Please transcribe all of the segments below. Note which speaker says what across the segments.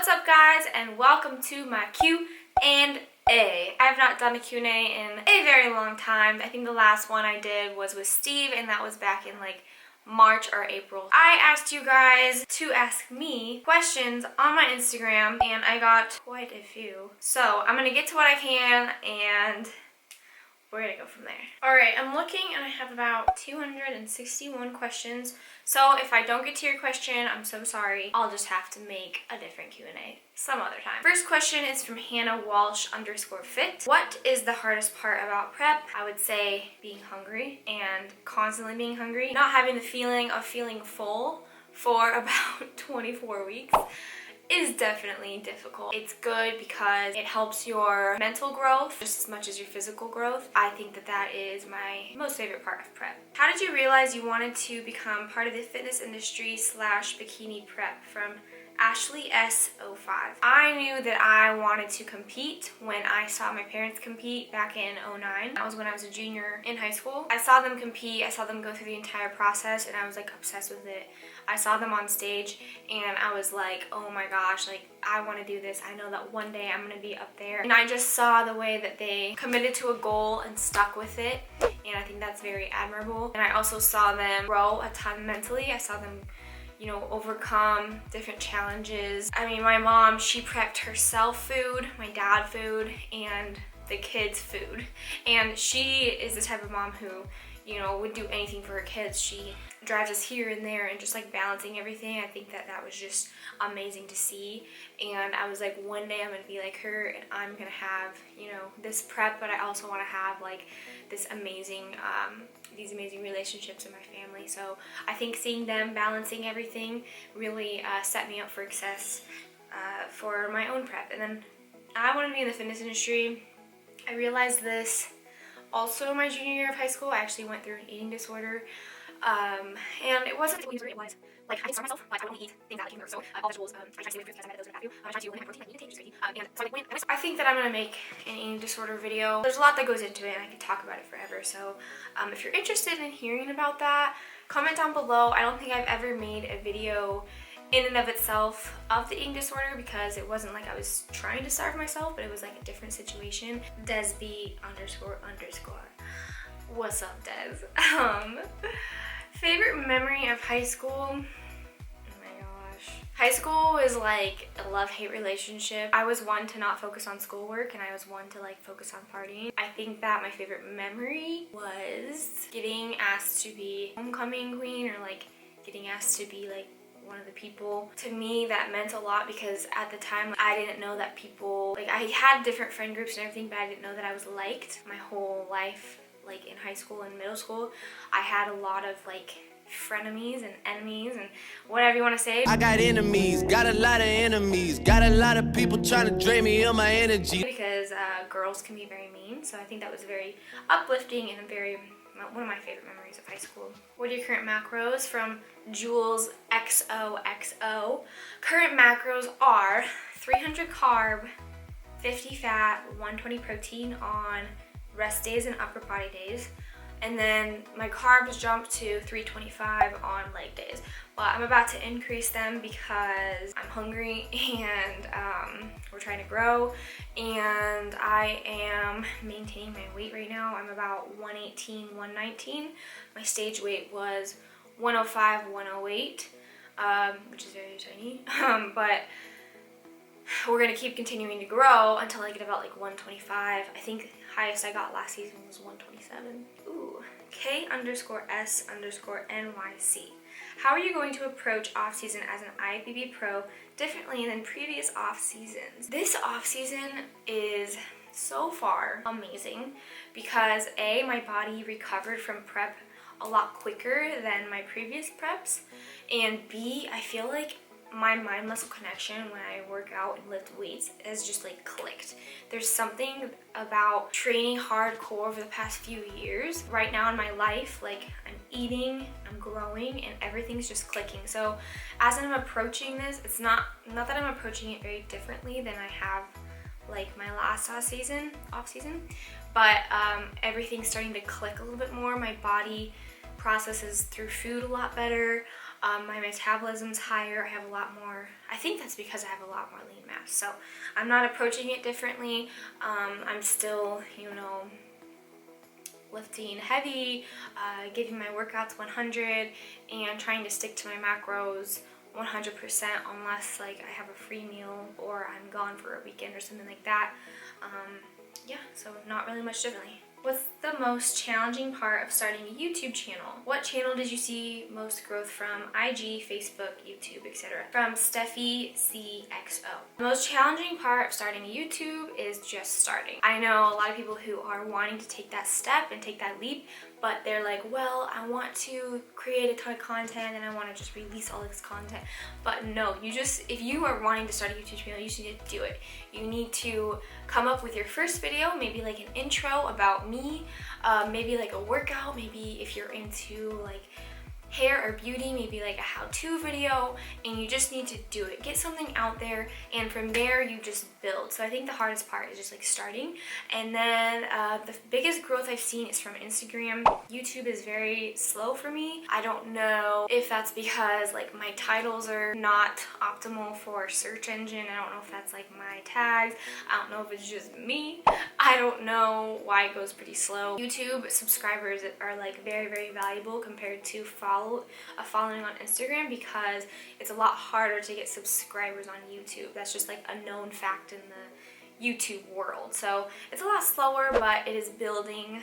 Speaker 1: What's up guys, and welcome to my Q&A. I have not done a Q&A in a very long time. I think the last one I did was with Steve, and that was back in like March or April. I asked you guys to ask me questions on my Instagram, and I got quite a few. So I'm gonna get to what I can, and we're gonna go from there. Alright, I'm looking and I have about 261 questions. So if I don't get to your question, I'm so sorry. I'll just have to make a different Q&A some other time. First question is from Hannah Walsh _fit. What is the hardest part about prep? I would say being hungry and constantly being hungry. Not having the feeling of feeling full for about 24 weeks. Is definitely difficult. It's good because it helps your mental growth just as much as your physical growth. I think that is my most favorite part of prep. How did you realize you wanted to become part of the fitness industry / bikini prep? From Ashley S05. I knew that I wanted to compete when I saw my parents compete back in 09. That was when I was a junior in high school. I saw them compete, I saw them go through the entire process, and I was like obsessed with it. I saw them on stage and I was like, oh my gosh, like I want to do this. I know that one day I'm going to be up there. And I just saw the way that they committed to a goal and stuck with it, and I think that's very admirable. And I also saw them grow a ton mentally. I saw them, you know, overcome different challenges. I mean, my mom, she prepped herself food, my dad food, and the kids food. And she is the type of mom who, you know, would do anything for her kids. She drives us here and there and just like balancing everything. I think that was just amazing to see. And I was like, one day I'm gonna be like her, and I'm gonna have, you know, this prep, but I also want to have like this amazing these amazing relationships in my family. So I think seeing them balancing everything really set me up for success for my own prep. And then I want to be in the fitness industry. I realized this also my junior year of high school. I actually went through an eating disorder, and it wasn't it was like I starved myself. Like I would only eat things that came through. So all vegetables. I tried to stay away from fruits because I had those in the bathroom. I tried to limit my protein. I eat intake, and so like I think that I'm gonna make an eating disorder video. There's a lot that goes into it, and I could talk about it forever. So if you're interested in hearing about that, comment down below. I don't think I've ever made a video in and of itself of the eating disorder, because it wasn't like I was trying to starve myself, but it was like a different situation. Desb __. What's up, Des? Favorite memory of high school? Oh my gosh. High school was like a love-hate relationship. I was one to not focus on schoolwork, and I was one to like focus on partying. I think that my favorite memory was getting asked to be homecoming queen, or like getting asked to be like one of the people. To me, that meant a lot, because at the time I didn't know that people, like I had different friend groups and everything, but I didn't know that I was liked. My whole life, like in high school and middle school, I had a lot of like frenemies and enemies and whatever you want to say.
Speaker 2: I got enemies, got a lot of enemies, got a lot of people trying to drain me of my energy.
Speaker 1: Because girls can be very mean, so I think that was very uplifting and one of my favorite memories of high school. What are your current macros? From Jules XOXO. Current macros are 300 carb, 50 fat, 120 protein on rest days and upper body days. And then my carbs jumped to 325 on leg days. But I'm about to increase them because I'm hungry, and we're trying to grow, and I am maintaining my weight right now. I'm about 118, 119. My stage weight was 105, 108, which is very tiny. But we're gonna keep continuing to grow until I get about like 125. I think highest I got last season was 127. Ooh. K _S _NYC. How are you going to approach off season as an IFBB pro differently than previous off seasons? This off season is so far amazing because A, my body recovered from prep a lot quicker than my previous preps, and B, I feel like my mind-muscle connection when I work out and lift weights has just like clicked. There's something about training hardcore over the past few years right now in my life. Like I'm eating, I'm growing, and everything's just clicking. So as I'm approaching this, it's not that I'm approaching it very differently than I have like my last off season, but everything's starting to click a little bit more. My body processes through food a lot better. My metabolism's higher. I have a lot more, I think that's because I have a lot more lean mass. So I'm not approaching it differently. I'm still, you know, lifting heavy, giving my workouts 100, and trying to stick to my macros 100% unless like I have a free meal or I'm gone for a weekend or something like that. Yeah, so not really much differently. What's the most challenging part of starting a YouTube channel? What channel did you see most growth from? IG, Facebook, YouTube, etc. From Steffi CXO. The most challenging part of starting a YouTube is just starting. I know a lot of people who are wanting to take that step and take that leap, but they're like, well, I want to create a ton of content and I want to just release all this content. But no, if you are wanting to start a YouTube channel, you just need to do it. You need to come up with your first video, maybe like an intro about me, maybe like a workout, maybe if you're into like hair or beauty, maybe like a how-to video, and you just need to do it. Get something out there, and from there you just build. So I think the hardest part is just like starting. And then the biggest growth I've seen is from Instagram. YouTube is very slow for me. I don't know if that's because like my titles are not optimal for search engine. I don't know if that's like my tags. I don't know if it's just me. I don't know why it goes pretty slow. YouTube subscribers are like very, very valuable compared to following on Instagram, because it's a lot harder to get subscribers on YouTube. That's just like a known fact in the YouTube world. So it's a lot slower, but it is building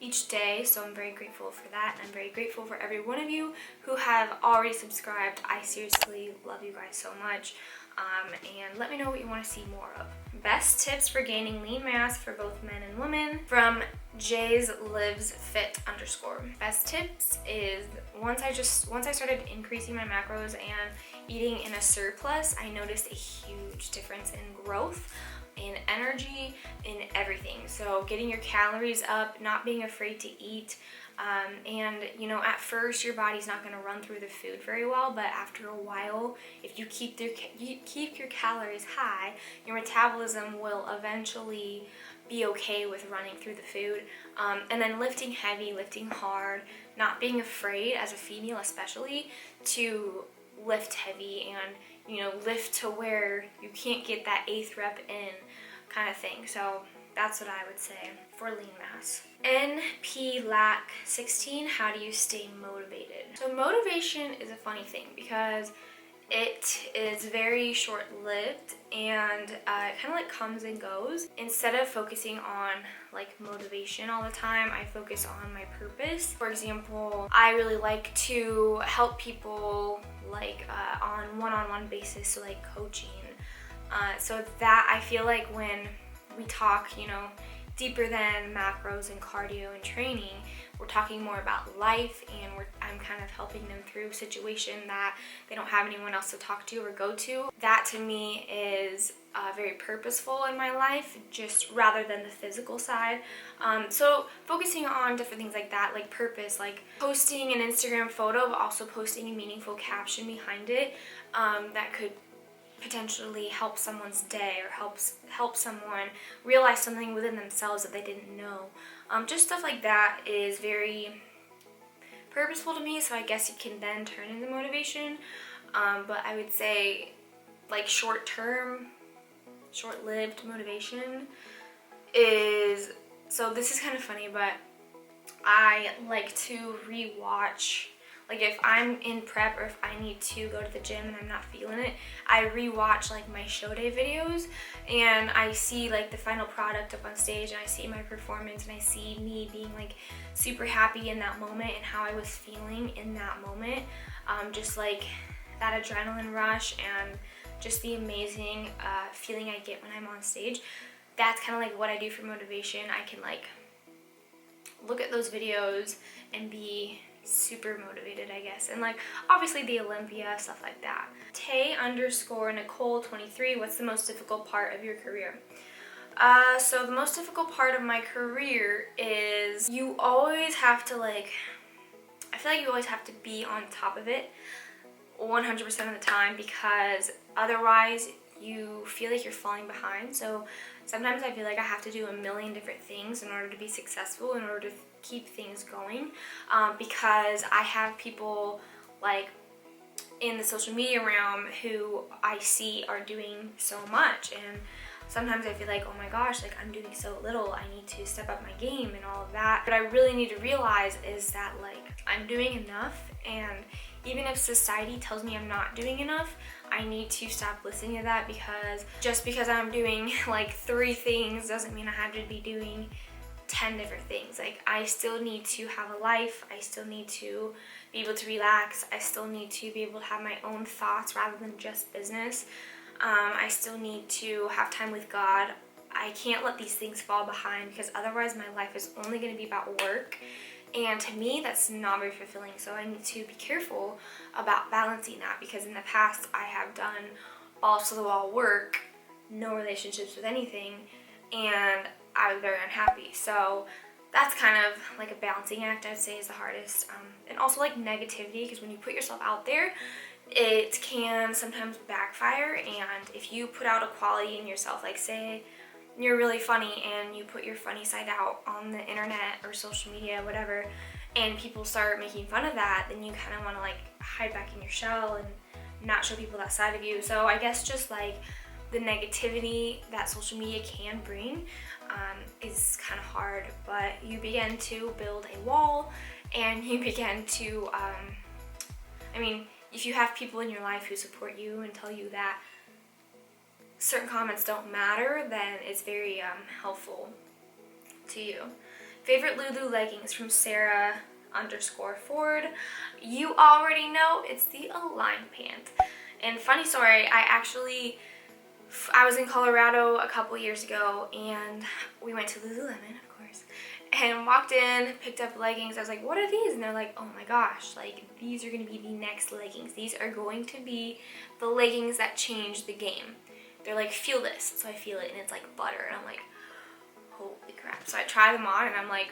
Speaker 1: each day. So I'm very grateful for that. And I'm very grateful for every one of you who have already subscribed. I seriously love you guys so much. And let me know what you want to see more of. Best tips for gaining lean mass for both men and women from Jay's Lives Fit _. Best tips is once I started increasing my macros and eating in a surplus, I noticed a huge difference in growth, in energy, in everything. So getting your calories up, not being afraid to eat. And you know, at first your body's not going to run through the food very well, but after a while, if you keep your calories high, your metabolism will eventually be okay with running through the food. And then lifting heavy, lifting hard, not being afraid as a female especially to lift heavy and, you know, lift to where you can't get that 8th rep in kind of thing. So that's what I would say for lean mass. NP lack 16, how do you stay motivated? So motivation is a funny thing because it is very short-lived and it kind of like comes and goes. Instead of focusing on like motivation all the time, I focus on my purpose. For example, I really like to help people like on one-on-one basis, so like coaching. So that I feel like when we talk, you know, deeper than macros and cardio and training, we're talking more about life, and I'm kind of helping them through a situation that they don't have anyone else to talk to or go to. That to me is very purposeful in my life, just rather than the physical side. So focusing on different things like that, like purpose, like posting an Instagram photo, but also posting a meaningful caption behind it that could potentially help someone's day or help someone realize something within themselves that they didn't know. Just stuff like that is very purposeful to me, so I guess it can then turn into motivation. But I would say like short-lived motivation is, so this is kind of funny, but I like to rewatch. Like if I'm in prep or if I need to go to the gym and I'm not feeling it, I rewatch like my show day videos and I see like the final product up on stage and I see my performance and I see me being like super happy in that moment and how I was feeling in that moment. Just like that adrenaline rush and just the amazing feeling I get when I'm on stage. That's kind of like what I do for motivation. I can like look at those videos and be super motivated, I guess. And like obviously the Olympia, stuff like that. Tay_Nicole23, what's the most difficult part of your career? So the most difficult part of my career is you always have to like, I feel like you always have to be on top of it 100% of the time, because otherwise you feel like you're falling behind. So sometimes I feel like I have to do a million different things in order to be successful, in order to keep things going, because I have people like in the social media realm who I see are doing so much, and sometimes I feel like, oh my gosh, like I'm doing so little, I need to step up my game and all of that. But I really need to realize is that like I'm doing enough, and even if society tells me I'm not doing enough, I need to stop listening to that, because just because I'm doing like 3 things doesn't mean I have to be doing 10 different things. Like I still need to have a life, I still need to be able to relax, I still need to be able to have my own thoughts rather than just business. I still need to have time with God. I can't let these things fall behind, because otherwise my life is only going to be about work, and to me that's not very fulfilling. So I need to be careful about balancing that, because in the past I have done balls to the wall work, no relationships with anything, and I was very unhappy. So that's kind of like a balancing act, I'd say, is the hardest. And also like negativity, because when you put yourself out there, it can sometimes backfire. And if you put out a quality in yourself, like say you're really funny and you put your funny side out on the internet or social media, whatever, and people start making fun of that, then you kind of want to like hide back in your shell and not show people that side of you. So I guess just like the negativity that social media can bring is kind of hard, but you begin to build a wall, and you begin to, if you have people in your life who support you and tell you that certain comments don't matter, then it's very helpful to you. Favorite Lulu leggings from Sarah_Ford. You already know it's the Align pant. And funny story, I was in Colorado a couple years ago, and we went to Lululemon, of course, and walked in, picked up leggings. I was like, what are these? And they're like, oh my gosh, like these are going to be the next leggings. These are going to be the leggings that change the game. They're like, feel this. So I feel it, and it's like butter, and I'm like, holy crap. So I try them on, and I'm like,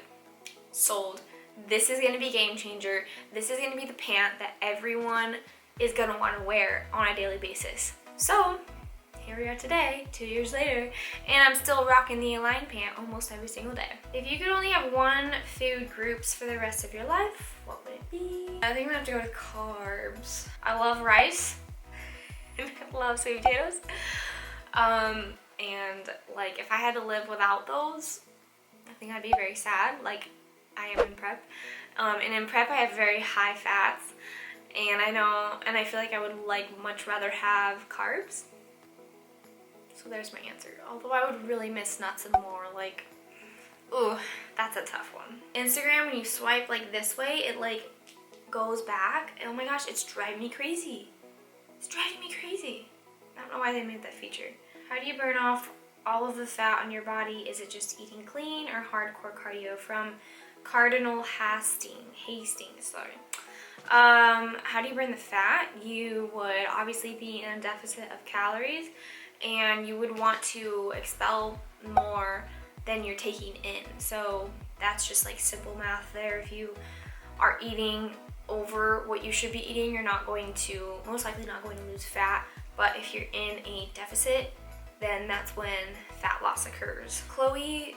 Speaker 1: sold. This is going to be a game changer. This is going to be the pant that everyone is going to want to wear on a daily basis. So here we are today, 2 years later, and I'm still rocking the Align pant almost every single day. If you could only have 1 food groups for the rest of your life, what would it be? I think I'm gonna have to go with carbs. I love rice, and I love sweet potatoes. And like if I had to live without those, I think I'd be very sad. Like I am in prep, and in prep I have very high fats, and I feel like I would like much rather have carbs. So there's my answer. Although I would really miss nuts and more, like, ooh, that's a tough one. Instagram, when you swipe like this way, it like goes back. Oh my gosh, it's driving me crazy. It's driving me crazy. I don't know why they made that feature. How do you burn off all of the fat on your body? Is it just eating clean or hardcore cardio? From Cardinal Hastings. How do you burn the fat? You would obviously be in a deficit of calories, and you would want to expel more than you're taking in. So that's just like simple math there. If you are eating over what you should be eating, you're most likely not going to lose fat. But if you're in a deficit, then that's when fat loss occurs. Chloe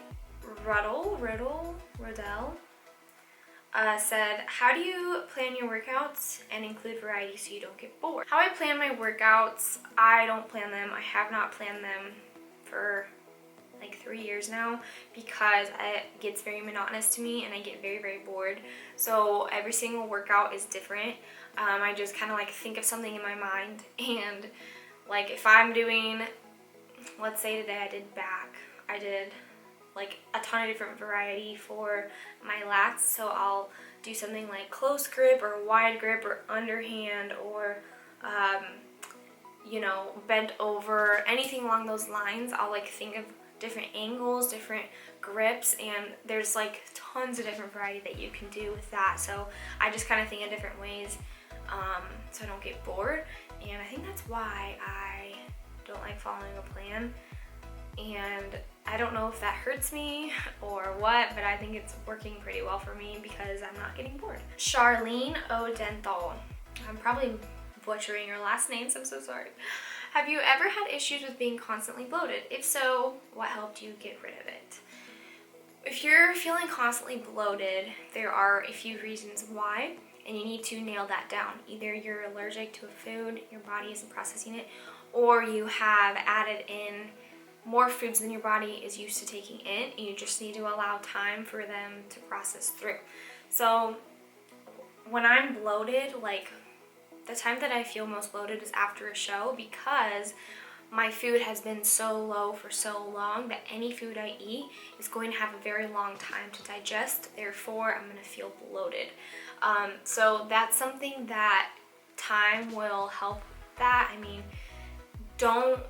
Speaker 1: Riddell said, how do you plan your workouts and include variety so you don't get bored? How I plan my workouts, I don't plan them. I have not planned them for like 3 years now, because it gets very monotonous to me and I get very, very bored. So every single workout is different. I just kind of like think of something in my mind, and like if I'm doing, let's say today I did back, I did like a ton of different variety for my lats, so I'll do something like close grip or wide grip or underhand or bent over, anything along those lines. I'll like think of different angles, different grips, and there's like tons of different variety that you can do with that. So I just kind of think of different ways so I don't get bored, and I think that's why I don't like following a plan. And I don't know if that hurts me or what, but I think it's working pretty well for me because I'm not getting bored. Charlene Odenthal. I'm probably butchering your last name, so I'm so sorry. Have you ever had issues with being constantly bloated? If so, what helped you get rid of it? If you're feeling constantly bloated, there are a few reasons why. and you need to nail that down. Either you're allergic to a food, your body isn't processing it, or you have added in more foods than your body is used to taking in, and you just need to allow time for them to process through. So when I'm bloated, like the time that I feel most bloated is after a show, because my food has been so low for so long that any food I eat is going to have a very long time to digest. Therefore, I'm going to feel bloated. So that's something that time will help that. I mean, don't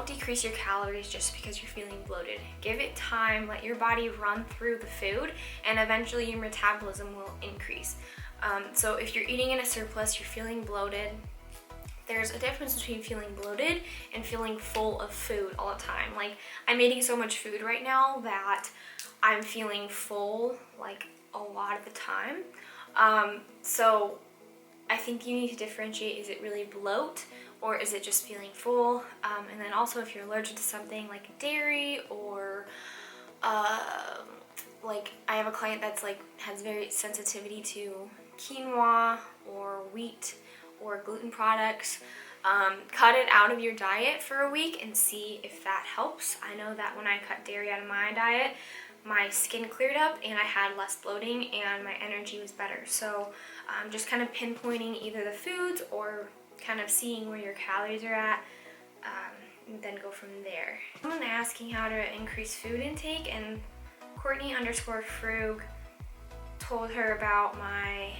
Speaker 1: decrease your calories just because you're feeling bloated. Give it time, let your body run through the food, and eventually your metabolism will increase. So if you're eating in a surplus, you're feeling bloated, there's a difference between feeling bloated and feeling full of food all the time. Like, I'm eating so much food right now that I'm feeling full like a lot of the time. So I think you need to differentiate, is it really bloat or is it just feeling full? And then also if you're allergic to something like dairy or like I have a client that's like has very sensitivity to quinoa or wheat or gluten products, cut it out of your diet for a week and see if that helps. I know that when I cut dairy out of my diet, my skin cleared up and I had less bloating and my energy was better. So just kind of pinpointing either the foods or kind of seeing where your calories are at, and then go from there. Someone asking how to increase food intake, and Courtney_Frug told her about my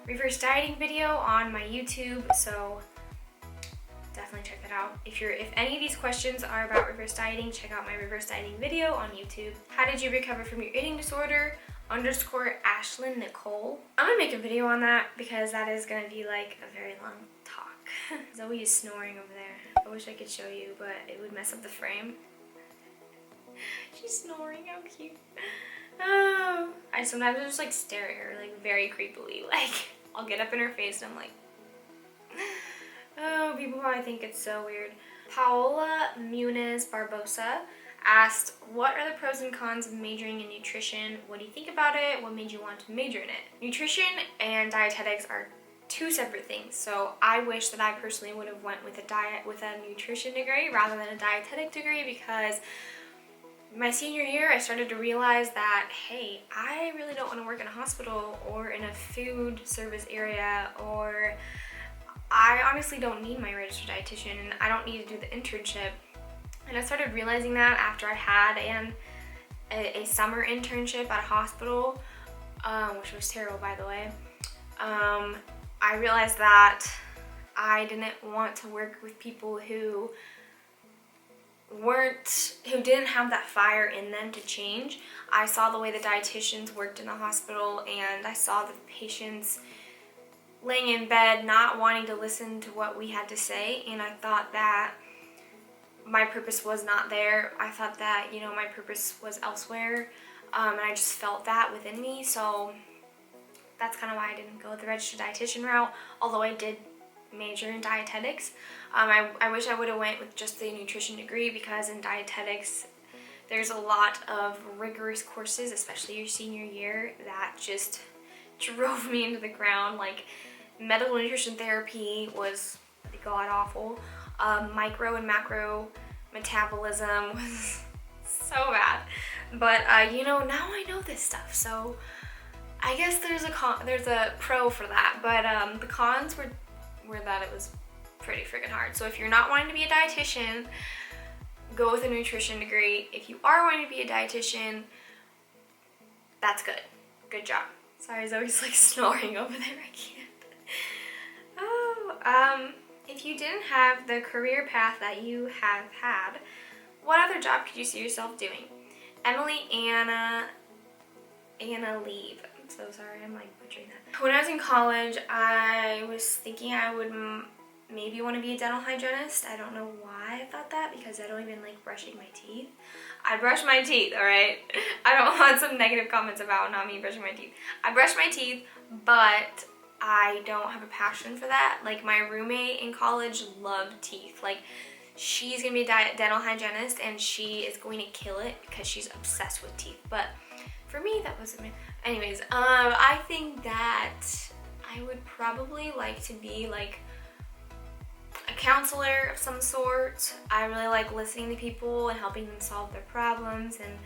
Speaker 1: reverse dieting video on my YouTube, so definitely check that out. If any of these questions are about reverse dieting, check out my reverse dieting video on YouTube. How did you recover from your eating disorder? _Ashlyn Nicole. I'm gonna make a video on that because that is gonna be like a very long talk. Zoe is snoring over there. I wish I could show you, but it would mess up the frame. She's snoring, how cute. Oh, I sometimes just like stare at her like very creepily. Like I'll get up in her face and I'm like, oh, people probably think it's so weird. Paola Muniz Barbosa asked, what are the pros and cons of majoring in nutrition? What do you think about it? What made you want to major in it? Nutrition and dietetics are two separate things. So I wish that I personally would have went with a nutrition degree rather than a dietetic degree, because my senior year, I started to realize that, hey, I really don't want to work in a hospital or in a food service area, or I honestly don't need my registered dietitian and I don't need to do the internship. And I started realizing that after I had a summer internship at a hospital, which was terrible, by the way. I realized that I didn't want to work with people who didn't have that fire in them to change. I saw the way the dietitians worked in the hospital, and I saw the patients laying in bed not wanting to listen to what we had to say, and I thought that my purpose was not there. I thought that, you know, my purpose was elsewhere, and I just felt that within me. So that's kind of why I didn't go the registered dietitian route, although I did major in dietetics. I wish I would have went with just the nutrition degree, because in dietetics there's a lot of rigorous courses, especially your senior year, that just drove me into the ground. Like medical nutrition therapy was god awful. Micro and macro metabolism was so bad. But you know, now I know this stuff, so I guess there's a pro for that. But the cons were that it was pretty freaking hard. So if you're not wanting to be a dietitian, go with a nutrition degree. If you are wanting to be a dietitian, that's good. Good job. Sorry, Zoe's like snoring over there. I can't. Oh, if you didn't have the career path that you have had, what other job could you see yourself doing? Emily Anna Leave. I'm so sorry, I'm like butchering that. When I was in college, I was thinking I would maybe want to be a dental hygienist. I don't know why I thought that, because I don't even like brushing my teeth. I brush my teeth, alright? I don't want some negative comments about not me brushing my teeth. I brush my teeth, but I don't have a passion for that. Like my roommate in college loved teeth. Like she's gonna be a dental hygienist and she is going to kill it because she's obsessed with teeth. But for me, that wasn't me. Anyways, I think that I would probably like to be like a counselor of some sort. I really like listening to people and helping them solve their problems, and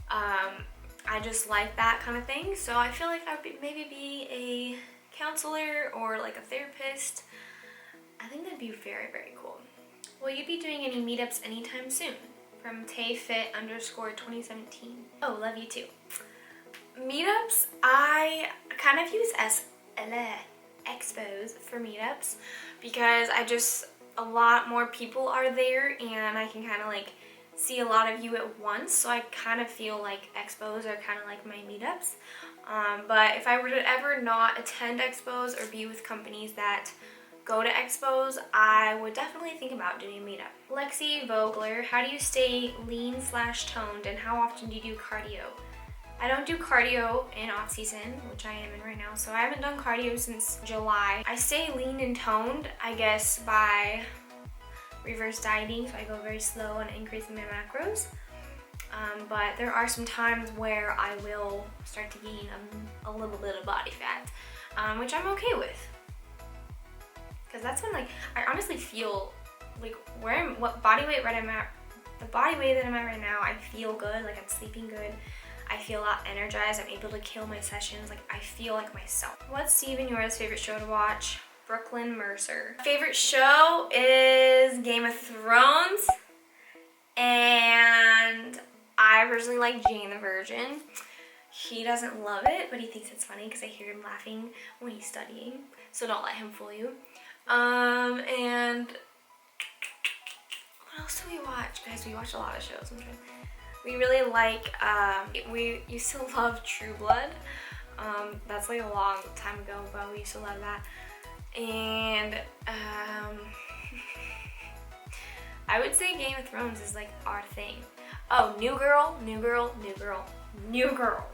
Speaker 1: I just like that kind of thing. So I feel like I would maybe be a counselor or like a therapist. I think that'd be very, very cool. Will you be doing any meetups anytime soon? From tayfit_2017. Oh, love you too. Meetups, I kind of use expos for meetups because a lot more people are there and I can kind of like see a lot of you at once, so I kind of feel like expos are kind of like my meetups. But if I were to ever not attend expos or be with companies that go to expos, I would definitely think about doing a meetup. Lexi Vogler, how do you stay lean/toned and how often do you do cardio? I don't do cardio in off season, which I am in right now, so I haven't done cardio since July. I stay lean and toned, I guess, by reverse dieting, so I go very slow on increasing my macros. But there are some times where I will start to gain a little bit of body fat, which I'm okay with. Because that's when like I honestly feel like what body weight that I'm at right now, I feel good, like I'm sleeping good. I feel a lot energized. I'm able to kill my sessions. Like I feel like myself. What's Steve and yours favorite show to watch? Brooklyn Mercer. Favorite show is Game of Thrones, and I personally like Jane the Virgin. He doesn't love it, but he thinks it's funny because I hear him laughing when he's studying. So don't let him fool you. And what else do we watch? Guys, we watch a lot of shows. We really like, we used to love True Blood. That's like a long time ago, but we used to love that. And I would say Game of Thrones is like our thing. Oh, New Girl.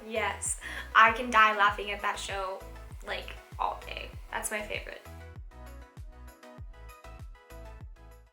Speaker 1: Yes. I can die laughing at that show like all day. That's my favorite.